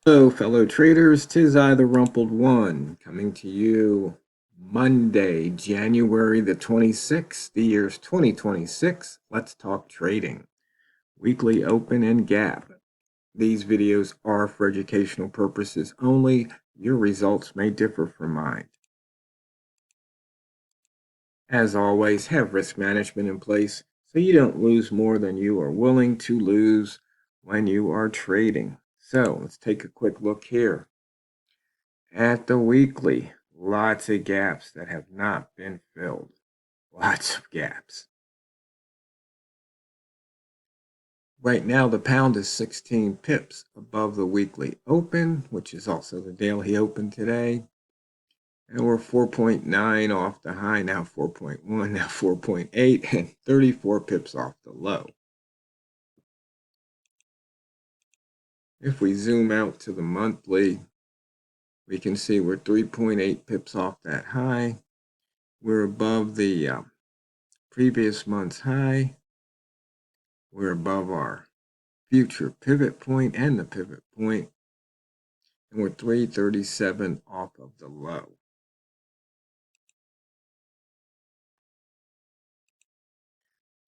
Hello, fellow traders. 'Tis I, TheRumpledOne, coming to you Monday, January the 26th. The year's 2026. Let's talk trading. Weekly open and gap. These videos are for educational purposes only. Your results may differ from mine. As always, have risk management in place so you don't lose more than you are willing to lose when you are trading. So let's take a quick look here at the weekly. Lots of gaps that have not been filled. Lots of gaps. Right now, the pound is 16 pips above the weekly open, which is also the daily open today. And we're 4.9 off the high, now 4.1, now 4.8, and 34 pips off the low. If we zoom out to the monthly, we can see we're 3.8 pips off that high. We're above the previous month's high. We're above our future pivot point and the pivot point, and we're 337 off of the low.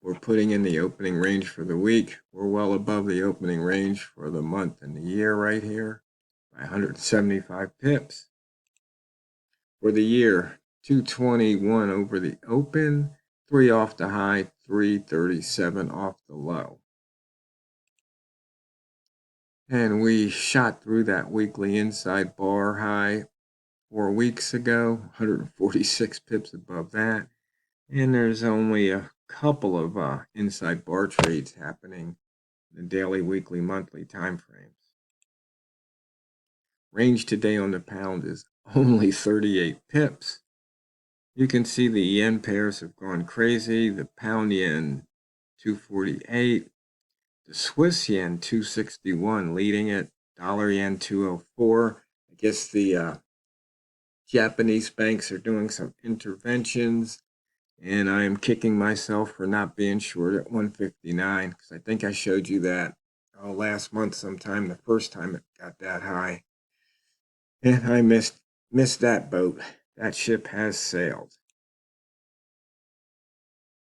We're putting in the opening range for the week. We're well above the opening range for the month and the year right here by 175 pips. For the year, 221 over the open, 3 off the high, 337 off the low. And we shot through that weekly inside bar high 4 weeks ago, 146 pips above that. And there's only a couple of inside bar trades happening in the daily, weekly, monthly time frames. Range today on the pound is only 38 pips. You can see the yen pairs have gone crazy. The pound yen 248, the Swiss yen 261 leading it, dollar yen 204. I guess the Japanese banks are doing some interventions, and I am kicking myself for not being short at 159 because I think I showed you that last month sometime, the first time it got that high. And I missed that boat. That ship has sailed.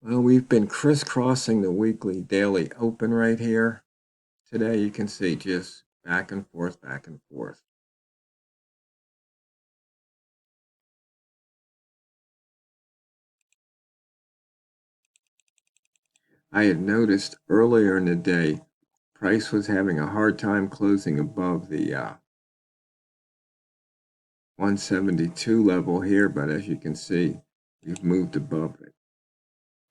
Well, we've been crisscrossing the weekly daily open right here. Today you can see just back and forth, back and forth. I had noticed earlier in the day, price was having a hard time closing above the 172 level here, but as you can see, we've moved above it.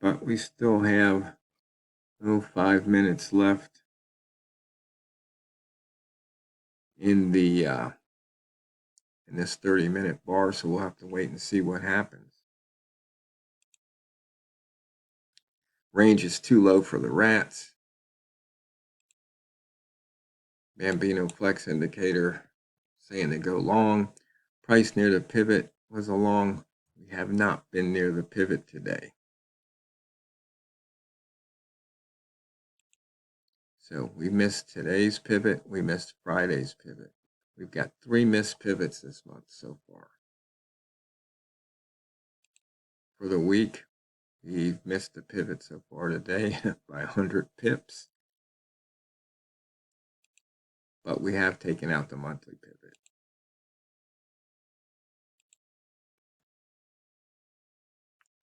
But we still have 5 minutes left in the in this 30-minute bar, so we'll have to wait and see what happens. Range is too low for the rats. Bambino flex indicator saying to go long. Price near the pivot was a long. We have not been near the pivot today. So we missed today's pivot. We missed Friday's pivot. We've got 3 missed pivots this month so far. For the week, we've missed the pivot so far today by 100 pips. But we have taken out the monthly pivot.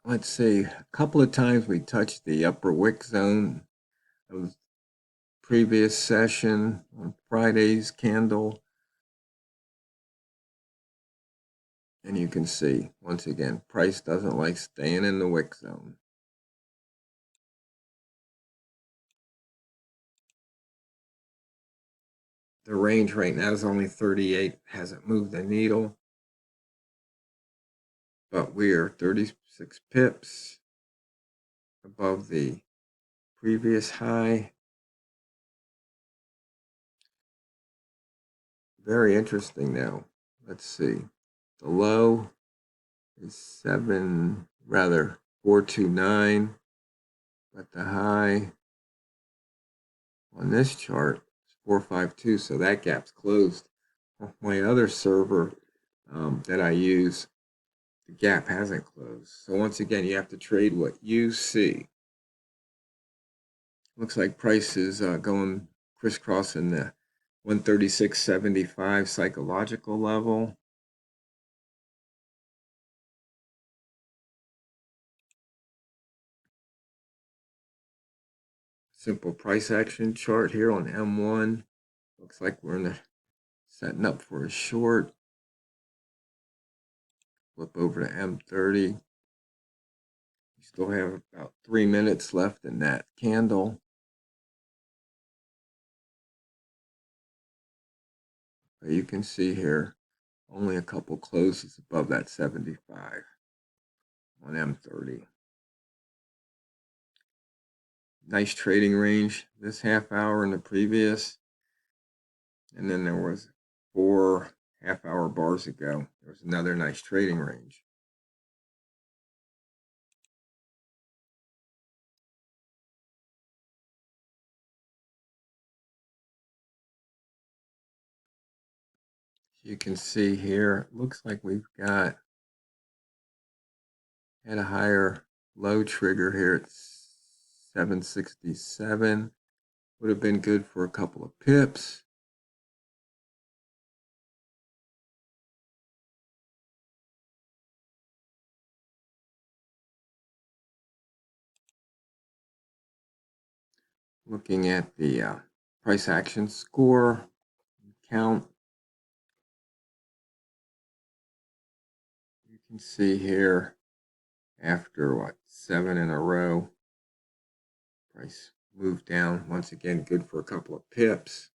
Let's see, a couple of times we touched the upper wick zone of previous session on Friday's candle. And you can see, once again, price doesn't like staying in the wick zone. The range right now is only 38, hasn't moved the needle. But we are 36 pips above the previous high. Very interesting now. Let's see. The low is 429, but the high on this chart is 452, so that gap's closed. My other server that I use, the gap hasn't closed. So once again, you have to trade what you see. Looks like price is going crisscrossing the 136.75 psychological level. Simple price action chart here on M1. Looks like we're in the setting up for a short. Flip over to M30. We still have about 3 minutes left in that candle. But you can see here, only a couple closes above that 75 on M30. Nice trading range this half hour and the previous. And then there was 4 half-hour bars ago. There was another nice trading range. You can see here, it looks like we've got had a higher low trigger here at 767. Would have been good for a couple of pips. Looking at the price action score count, you can see here after 7 in a row, price moved down once again, good for a couple of pips.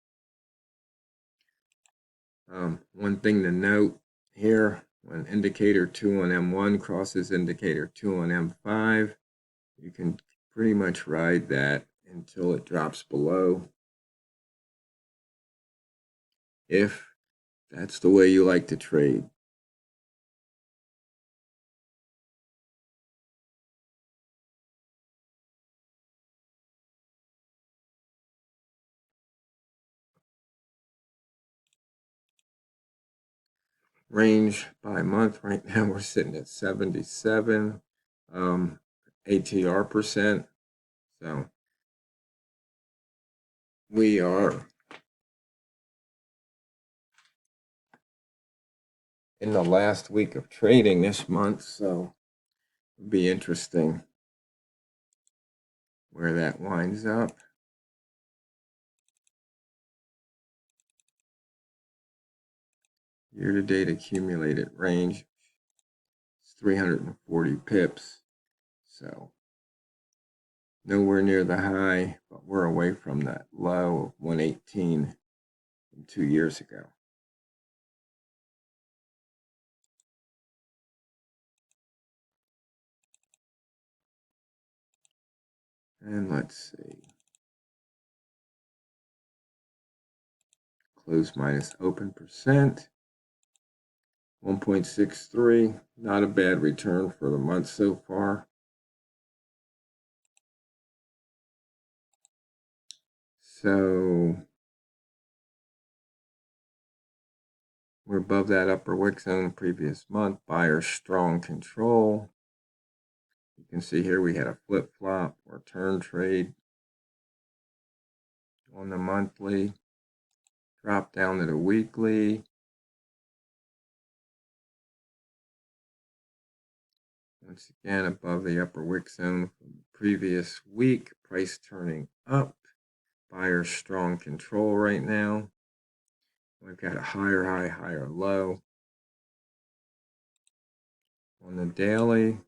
One thing to note here, when indicator 2 on M1 crosses indicator 2 on M5, you can pretty much ride that until it drops below, if that's the way you like to trade. Range by month, right now we're sitting at 77 ATR percent. So we are in the last week of trading this month, so it'll be interesting where that winds up. Year-to-date accumulated range is 340 pips, so nowhere near the high, but we're away from that low of 118 from 2 years ago. And let's see. Close minus open percent. 1.63. Not a bad return for the month so far. So we're above that upper wick zone previous month. Buyer strong control. You can see here we had a flip-flop or turn trade on the monthly. Drop down to the weekly. Once again, above the upper wick zone from the previous week. Price turning up. Buyer strong control right now. We've got a higher high, higher low. On the daily,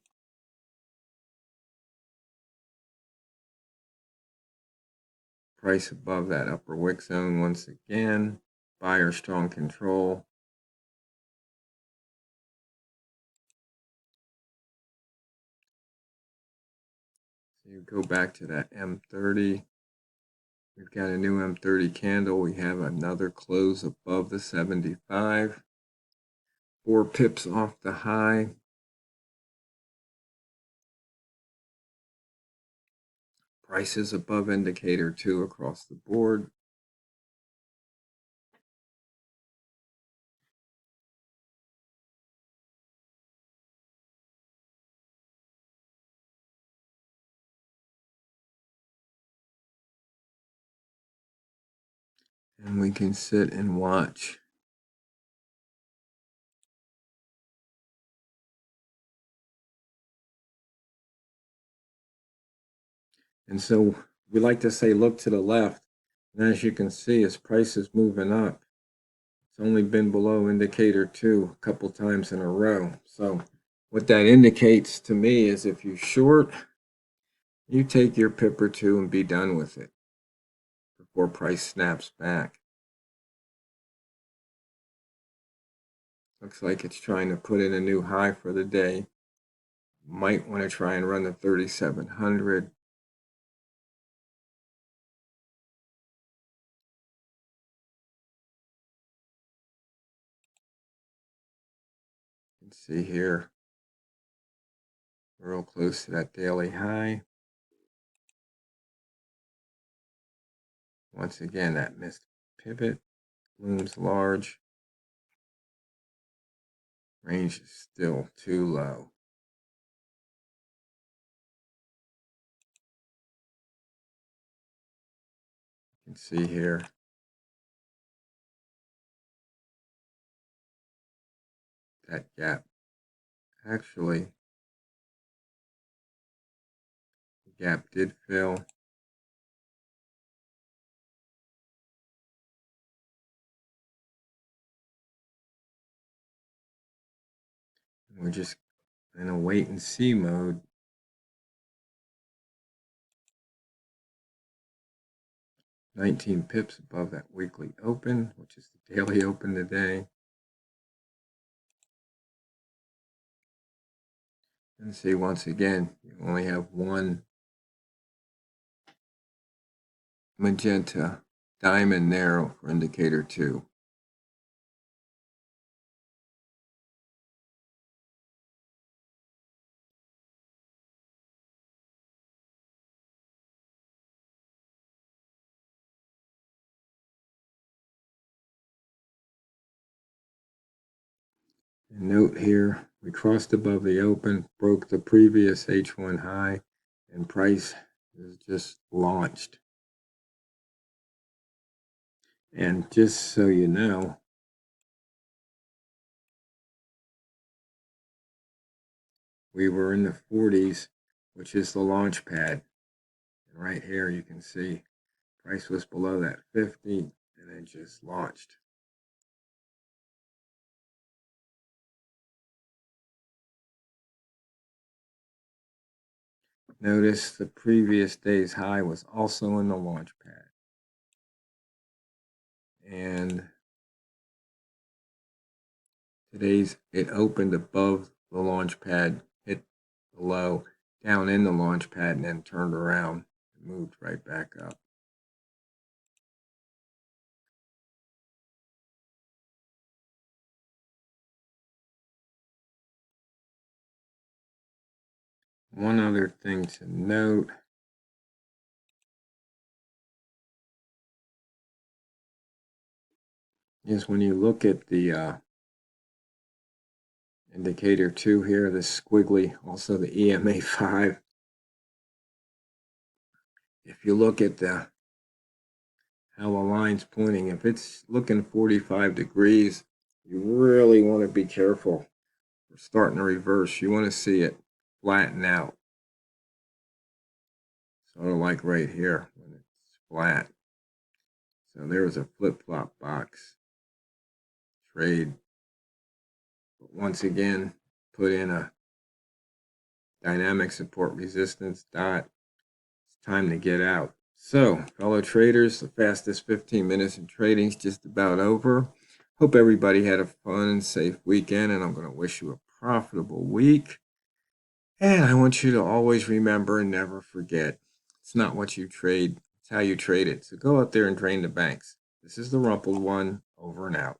price above that upper wick zone once again. Buyer strong control. So you go back to that M30. We've got a new M30 candle. We have another close above the 75. 4 pips off the high. Prices above indicator 2 across the board. And we can sit and watch. And so we like to say, look to the left. And as you can see, his price is moving up. It's only been below indicator 2 a couple times in a row. So what that indicates to me is if you short, you take your pip or two and be done with it before price snaps back. Looks like it's trying to put in a new high for the day. Might want to try and run the 3,700. You can see here, real close to that daily high. Once again, that missed pivot looms large. Range is still too low. You can see here that gap. Actually, the gap did fill. We're just in a wait and see mode. 19 pips above that weekly open, which is the daily open today. And see, once again, you only have one magenta diamond narrow for indicator 2. And note here, we crossed above the open, broke the previous H1 high, and price is just launched. And just so you know, we were in the 40s, which is the launch pad. And right here you can see price was below that 50 and then just launched. Notice the previous day's high was also in the launch pad. And today's, it opened above the launch pad, hit the low, down in the launch pad, and then turned around and moved right back up. One other thing to note is when you look at the indicator 2 here, the squiggly, also the EMA 5. If you look at how the line's pointing, if it's looking 45 degrees, you really want to be careful. We're starting to reverse. You want to see it flatten out. Sort of like right here when it's flat. So there was a flip-flop box trade. But once again, put in a dynamic support resistance dot. It's time to get out. So, fellow traders, the fastest 15 minutes in trading is just about over. Hope everybody had a fun and safe weekend, and I'm going to wish you a profitable week. And I want you to always remember and never forget, it's not what you trade, it's how you trade it. So go out there and drain the banks. This is the Rumpled One, over and out.